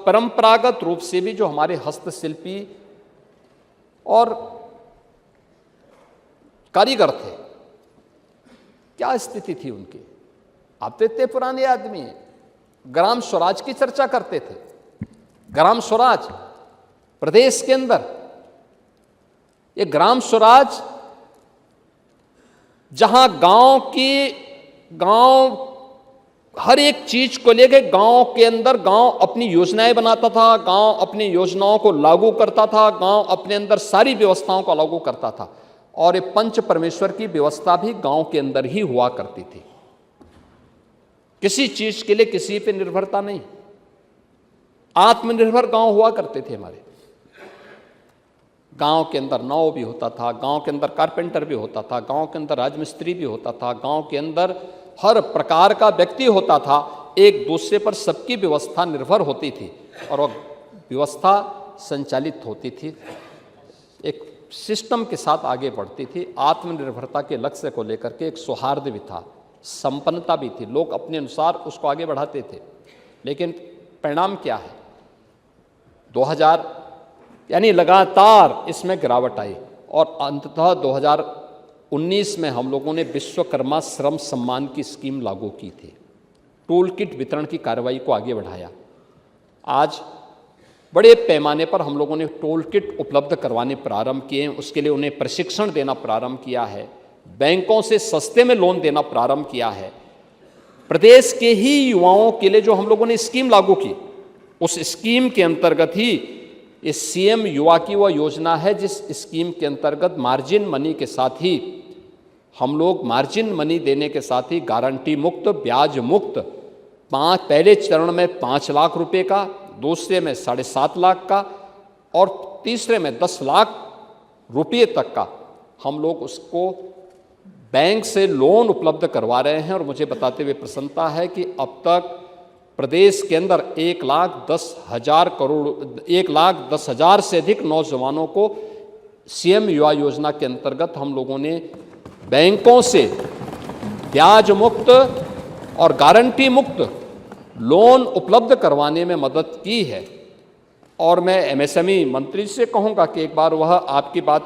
परंपरागत रूप से भी जो हमारे हस्तशिल्पी और कारीगर थे, क्या स्थिति थी उनकी। आप तो इतने पुराने आदमी हैं, ग्राम स्वराज की चर्चा करते थे। ग्राम स्वराज प्रदेश के अंदर, ये ग्राम स्वराज जहां गांव हर एक चीज को लेके गांव के अंदर गांव अपनी योजनाएं बनाता था, गांव अपनी योजनाओं को लागू करता था, गांव अपने अंदर सारी व्यवस्थाओं को लागू करता था। और ये पंच परमेश्वर की व्यवस्था भी गांव के अंदर ही हुआ करती थी। किसी चीज के लिए किसी पे निर्भरता नहीं, आत्मनिर्भर गांव हुआ करते थे हमारे। गांव के अंदर नाव भी होता था, गांव के अंदर कारपेंटर भी होता था, गांव के अंदर राजमिस्त्री भी होता था, गांव के अंदर हर प्रकार का व्यक्ति होता था। एक दूसरे पर सबकी व्यवस्था निर्भर होती थी और वह व्यवस्था संचालित होती थी, एक सिस्टम के साथ आगे बढ़ती थी। आत्मनिर्भरता के लक्ष्य को लेकर के एक सौहार्द भी था, संपन्नता भी थी, लोग अपने अनुसार उसको आगे बढ़ाते थे। लेकिन परिणाम क्या है, 2000 यानी लगातार इसमें गिरावट आई और अंततः 2019 में हम लोगों ने विश्वकर्मा श्रम सम्मान की स्कीम लागू की थी। टूल किट वितरण की कार्रवाई को आगे बढ़ाया। आज बड़े पैमाने पर हम लोगों ने टूल किट उपलब्ध करवाने प्रारंभ किए हैं, उसके लिए उन्हें प्रशिक्षण देना प्रारंभ किया है, बैंकों से सस्ते में लोन देना प्रारंभ किया है। प्रदेश के ही युवाओं के लिए जो हम लोगों ने स्कीम लागू की, उस स्कीम के अंतर्गत ही इस सीएम युवा की वह योजना है जिस स्कीम के अंतर्गत मार्जिन मनी के साथ ही हम लोग मार्जिन मनी देने के साथ ही गारंटी मुक्त, ब्याज मुक्त, पहले चरण में 5 लाख रुपए का, दूसरे में 7.5 लाख का और तीसरे में 10 लाख रुपये तक का हम लोग उसको बैंक से लोन उपलब्ध करवा रहे हैं। और मुझे बताते हुए प्रसन्नता है कि अब तक प्रदेश के अंदर 1,10,000 से अधिक नौजवानों को सीएम युवा योजना के अंतर्गत हम लोगों ने बैंकों से ब्याज मुक्त और गारंटी मुक्त लोन उपलब्ध करवाने में मदद की है। और मैं एमएसएमई मंत्री से कहूँगा कि एक बार वह आपकी बात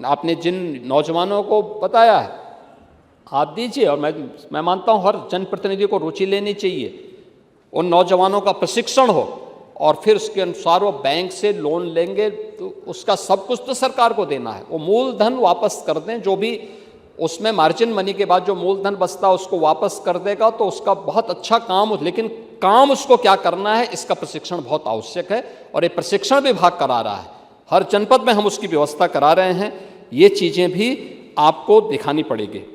आपने जिन नौजवानों को बताया है आप दीजिए, और मैं मानता हूँ हर जनप्रतिनिधि को रुचि लेनी चाहिए, उन नौजवानों का प्रशिक्षण हो और फिर उसके अनुसार वो बैंक से लोन लेंगे तो उसका सब कुछ तो सरकार को देना है। वो मूलधन वापस कर दें, जो भी उसमें मार्जिन मनी के बाद जो मूलधन बचता है उसको वापस कर देगा तो उसका बहुत अच्छा काम हो। लेकिन काम उसको क्या करना है, इसका प्रशिक्षण बहुत आवश्यक है और ये प्रशिक्षण विभाग करा रहा है। हर जनपद में हम उसकी व्यवस्था करा रहे हैं। ये चीज़ें भी आपको दिखानी पड़ेगी।